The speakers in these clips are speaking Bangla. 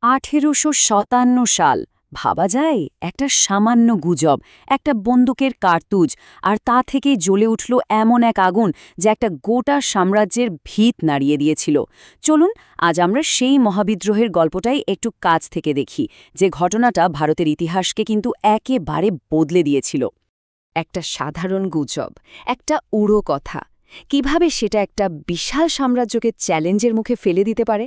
1857 সাল, ভাবা যায় একটা সামান্য গুজব, একটা বন্দুকের কার্তুজ, আর তা থেকেই জ্বলে উঠল এমন এক আগুন যা একটা গোটা সাম্রাজ্যের ভিত নাড়িয়ে দিয়েছিল। চলুন আজ আমরা সেই মহাবিদ্রোহের গল্পটাই একটু কাছ থেকে দেখি, যে ঘটনাটা ভারতের ইতিহাসকে কিন্তু একেবারে বদলে দিয়েছিল। একটা সাধারণ গুজব, একটা উড়ো কথা, কিভাবে সেটা একটা বিশাল সাম্রাজ্যকে চ্যালেঞ্জের মুখে ফেলে দিতে পারে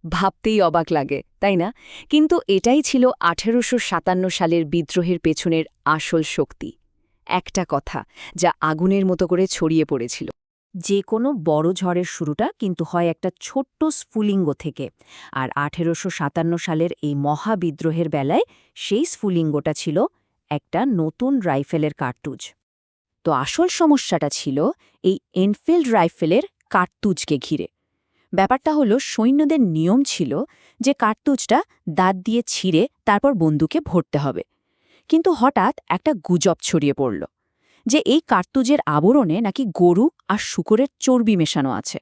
ভাবতেই অবাক লাগে, তাই না? কিন্তু এটাই ছিল 1857 সালের বিদ্রোহের পেছনের আসল শক্তি। একটা কথা যা আগুনের মতো করে ছড়িয়ে পড়েছিল। যে কোনো বড় ঝড়ের শুরুটা কিন্তু হয় একটা ছোট্ট স্ফুলিঙ্গ থেকে, আর 1857 সালের এই মহাবিদ্রোহের বেলায় সেই স্ফুলিঙ্গটা ছিল একটা নতুন রাইফেলের কার্তুজ। তো আসল সমস্যাটা ছিল এই এনফিল্ড রাইফেলের কার্তুজকে ঘিরে। ব্যাপারটা হলো, সৈন্যদের নিয়ম ছিল যে কার্তুজটা দাঁত দিয়ে ছিঁড়ে তারপর বন্দুকে ভরতে হবে। কিন্তু হঠাৎ একটা গুজব ছড়িয়ে পড়ল যে এই কার্তুজের আবরণে নাকি গরু আর শূকরের চর্বি মেশানো আছে।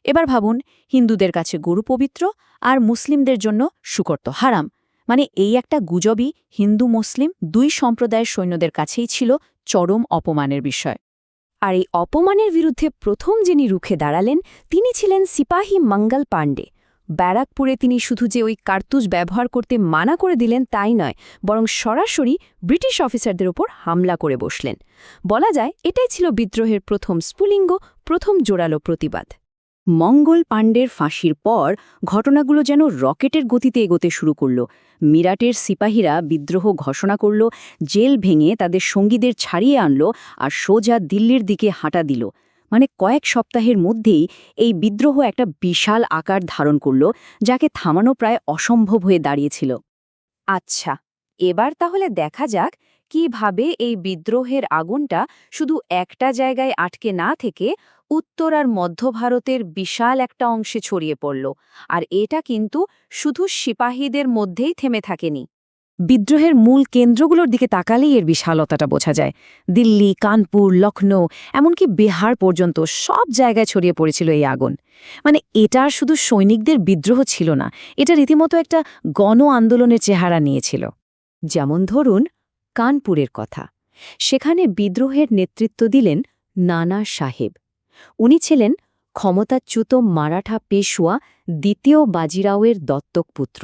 এবার ভাবুন, হিন্দুদের কাছে গরু পবিত্র আর মুসলিমদের জন্য শূকর তো হারাম। মানে এই একটা গুজবই হিন্দু মুসলিম দুই সম্প্রদায়ের সৈন্যদের কাছেই ছিল চরম অপমানের বিষয়। আর এই অপমানের বিরুদ্ধে প্রথম যিনি রুখে দাঁড়ালেন তিনি ছিলেন সিপাহী মঙ্গল পাণ্ডে। ব্যারাকপুরে তিনি শুধু যে ওই কার্তুজ ব্যবহার করতে মানা করে দিলেন তাই নয়, বরং সরাসরি ব্রিটিশ অফিসারদের ওপর হামলা করে বসলেন। বলা যায় এটাই ছিল বিদ্রোহের প্রথম স্ফুলিঙ্গ, প্রথম জোরালো প্রতিবাদ। মঙ্গল পাণ্ডের ফাঁসির পর ঘটনাগুলো যেন রকেটের গতিতে এগোতে শুরু করল। মিরাটের সিপাহীরা বিদ্রোহ ঘোষণা করল, জেল ভেঙে তাদের সঙ্গীদের ছাড়িয়ে আনল আর সোজা দিল্লির দিকে হাঁটা দিল। মানে কয়েক সপ্তাহের মধ্যেই এই বিদ্রোহ একটা বিশাল আকার ধারণ করল, যাকে থামানো প্রায় অসম্ভব হয়ে দাঁড়িয়েছিল। আচ্ছা, এবার তাহলে দেখা যাক কিভাবে এই বিদ্রোহের আগুনটা শুধু একটা জায়গায় আটকে না থেকে উত্তর আর মধ্য ভারতের বিশাল একটা অংশে ছড়িয়ে পড়ল। আর এটা কিন্তু শুধু সিপাহীদের মধ্যেই থেমে থাকেনি। বিদ্রোহের মূল কেন্দ্রগুলোর দিকে তাকালেই এর বিশালতাটা বোঝা যায়। দিল্লি, কানপুর, লখনৌ, এমনকি বিহার পর্যন্ত সব জায়গায় ছড়িয়ে পড়েছিল এই আগুন। মানে এটা আর শুধু সৈনিকদের বিদ্রোহ ছিল না, এটা রীতিমতো একটা গণ আন্দোলনের চেহারা নিয়েছিল। যেমন ধরুন কানপুরের কথা। সেখানে বিদ্রোহের নেতৃত্ব দিলেন নানা সাহেব। উনি ছিলেন ক্ষমতাচ্যুত মারাঠা পেশওয়া দ্বিতীয় বাজিরাওয়ের দত্তক পুত্র।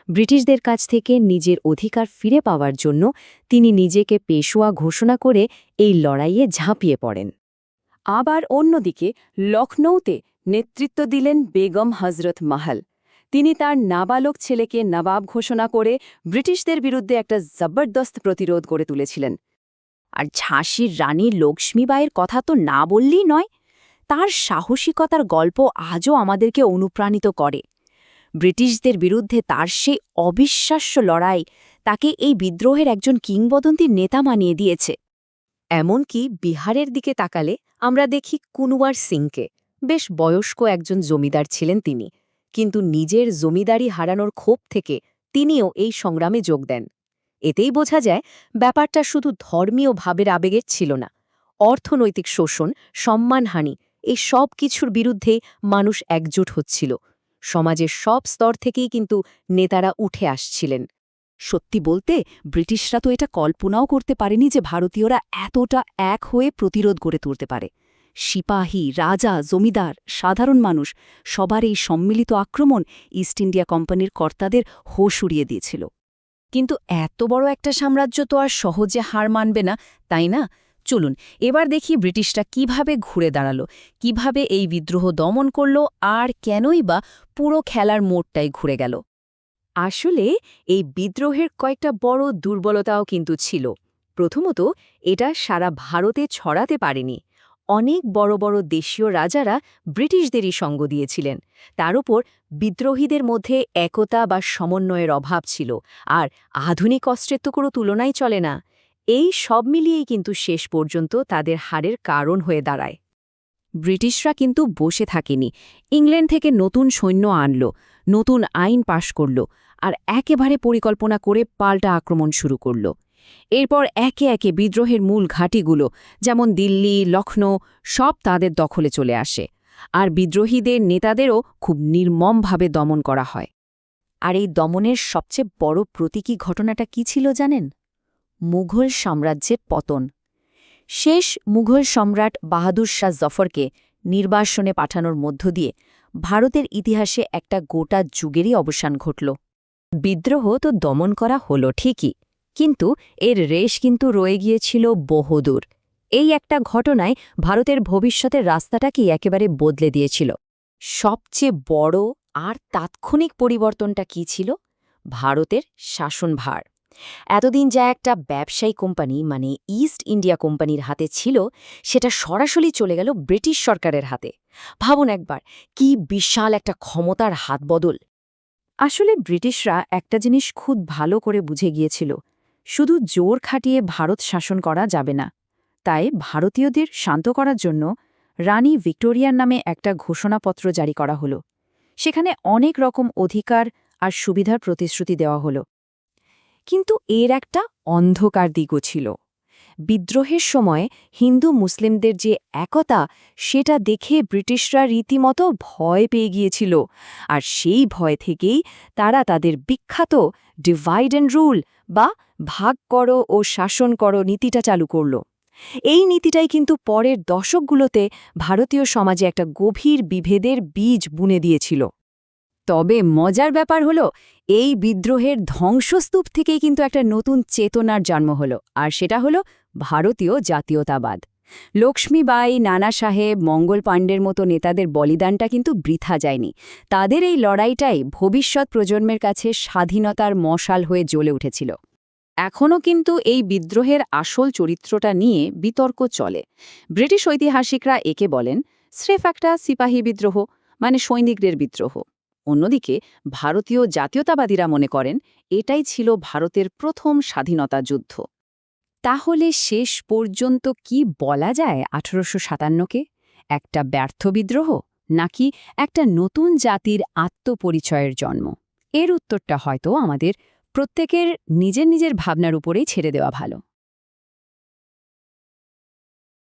ব্রিটিশদের কাছ থেকে নিজের অধিকার ফিরে পাওয়ার জন্য তিনি নিজেকে পেশওয়া ঘোষণা করে এই লড়াইয়ে ঝাঁপিয়ে পড়েন। আবার অন্যদিকে লখনৌতে নেতৃত্ব দিলেন বেগম হজরত মাহল। তিনি তার নাবালক ছেলেকে নবাব ঘোষণা করে ব্রিটিশদের বিরুদ্ধে একটা জবরদস্ত প্রতিরোধ গড়ে তুলেছিলেন। আর ঝাঁসির রানী লক্ষ্মীবাইয়ের কথা তো না বললেই নয়। তার সাহসিকতার গল্প আজও আমাদেরকে অনুপ্রাণিত করে। ব্রিটিশদের বিরুদ্ধে তার সেই অবিশ্বাস্য লড়াই তাকে এই বিদ্রোহের একজন কিংবদন্তির নেতা বানিয়ে দিয়েছে। এমনকি বিহারের দিকে তাকালে আমরা দেখি কুনওয়ার সিংকে। বেশ বয়স্ক একজন জমিদার ছিলেন তিনি, কিন্তু নিজের জমিদারি হারানোর ক্ষোভ থেকে তিনিও এই সংগ্রামে যোগ দেন। এতেই বোঝা যায় ব্যাপারটা শুধু ধর্মীয় ভাবের আবেগের ছিল না। অর্থনৈতিক শোষণ, সম্মানহানি, এই সব কিছুর বিরুদ্ধে মানুষ একজোট হচ্ছিল। সমাজের সব স্তর থেকেই কিন্তু নেতারা উঠে আসছিলেন। সত্যি বলতে ব্রিটিশরা তো এটা কল্পনাও করতে পারেনি যে ভারতীয়রা এতটা এক হয়ে প্রতিরোধ গড়ে তুলতে পারে। সিপাহী, রাজা, জমিদার, সাধারণ মানুষ, সবার এই সম্মিলিত আক্রমণ ইস্ট ইন্ডিয়া কোম্পানির কর্তাদের হোশ উড়িয়ে দিয়েছিল। কিন্তু এত বড় একটা সাম্রাজ্য তো আর সহজে হার মানবে না, তাই না? চলুন এবার দেখি ব্রিটিশরা কিভাবে ঘুরে দাঁড়াল, কিভাবে এই বিদ্রোহ দমন করল, আর কেনই বা পুরো খেলার মোড়টাই ঘুরে গেল। আসলে এই বিদ্রোহের কয়েকটা বড় দুর্বলতাও কিন্তু ছিল। প্রথমত, এটা সারা ভারতে ছড়াতে পারেনি। অনেক বড় বড় দেশীয় রাজারা ব্রিটিশদেরই সঙ্গ দিয়েছিলেন। তার উপর বিদ্রোহীদের মধ্যে একতা বা সমন্বয়ের অভাব ছিল, আর আধুনিক অস্ত্রের তো কোনো তুলনাই চলে না। এই সব মিলিয়েই কিন্তু শেষ পর্যন্ত তাদের হারের কারণ হয়ে দাঁড়ায়। ব্রিটিশরা কিন্তু বসে থাকেনি। ইংল্যান্ড থেকে নতুন সৈন্য আনল, নতুন আইন পাশ করল, আর একেবারে পরিকল্পনা করে পাল্টা আক্রমণ শুরু করল। এরপর একে একে বিদ্রোহের মূল ঘাঁটিগুলো, যেমন দিল্লি, লখনৌ, সব তাদের দখলে চলে আসে। আর বিদ্রোহীদের নেতাদেরও খুব নির্মমভাবে দমন করা হয়। আর এই দমনের সবচেয়ে বড় প্রতীকী ঘটনাটা কি ছিল জানেন? মুঘল সাম্রাজ্যের পতন। শেষ মুঘল সম্রাট বাহাদুর শাহ জফরকে নির্বাসনে পাঠানোর মধ্য দিয়ে ভারতের ইতিহাসে একটা গোটা যুগেরই অবসান ঘটল। বিদ্রোহ তো দমন করা হলো ঠিকই, কিন্তু এর রেশ কিন্তু রয়ে গিয়েছিল বহুদূর। এই একটা ঘটনায় ভারতের ভবিষ্যতের রাস্তাটাকেই একেবারে বদলে দিয়েছিল। সবচেয়ে বড় আর তাৎক্ষণিক পরিবর্তনটা কি ছিল? ভারতের শাসনভার। এতদিন যা একটা ব্যবসায়ী কোম্পানি মানে ইস্ট ইন্ডিয়া কোম্পানির হাতে ছিল, সেটা সরাসরি চলে গেল ব্রিটিশ সরকারের হাতে। ভাবুন একবার, কি বিশাল একটা ক্ষমতার হাত বদল। আসলে ব্রিটিশরা একটা জিনিস খুব ভালো করে বুঝে গিয়েছিল, শুধু জোর খাটিয়ে ভারত শাসন করা যাবে না। তাই ভারতীয়দের শান্ত করার জন্য রানী ভিক্টোরিয়ার নামে একটা ঘোষণাপত্র জারি করা হলো। সেখানে অনেক রকম অধিকার আর সুবিধার প্রতিশ্রুতি দেওয়া হলো। কিন্তু এর একটা অন্ধকার দিকও ছিল। বিদ্রোহের সময় হিন্দু মুসলিমদের যে একতা, সেটা দেখে ব্রিটিশরা রীতিমতো ভয় পেয়ে গিয়েছিল। আর সেই ভয় থেকেই তারা তাদের বিখ্যাত ডিভাইড অ্যান্ড রুল বা ভাগ করো ও শাসন করো নীতিটা চালু করল। এই নীতিটাই কিন্তু পরের দশকগুলোতে ভারতীয় সমাজে একটা গভীর বিভেদের বীজ বুনে দিয়েছিল। তবে মজার ব্যাপার হলো, এই বিদ্রোহের ধ্বংসস্তূপ থেকেই কিন্তু একটা নতুন চেতনার জন্ম হলো, আর সেটা হলো ভারতীয় জাতীয়তাবাদ। লক্ষ্মীবাঈ, নানা সাহেব, মঙ্গল পাণ্ডের মতো নেতাদের বলিদানটা কিন্তু বৃথা যায়নি। তাদের এই লড়াইটাই ভবিষ্যৎ প্রজন্মের কাছে স্বাধীনতার মশাল হয়ে জ্বলে উঠেছিল। এখনও কিন্তু এই বিদ্রোহের আসল চরিত্রটা নিয়ে বিতর্ক চলে। ব্রিটিশ ঐতিহাসিকরা একে বলেন স্রেফ একটা সিপাহী বিদ্রোহ, মানে সৈনিকদের বিদ্রোহ। অন্যদিকে ভারতীয় জাতীয়তাবাদীরা মনে করেন এটাই ছিল ভারতের প্রথম স্বাধীনতা যুদ্ধ। তাহলে শেষ পর্যন্ত কি বলা যায় 1857কে? একটা ব্যর্থ বিদ্রোহ, নাকি একটা নতুন জাতির আত্মপরিচয়ের জন্ম? এর উত্তরটা হয়তো আমাদের প্রত্যেকের নিজের নিজের ভাবনার উপরেই ছেড়ে দেওয়া ভালো।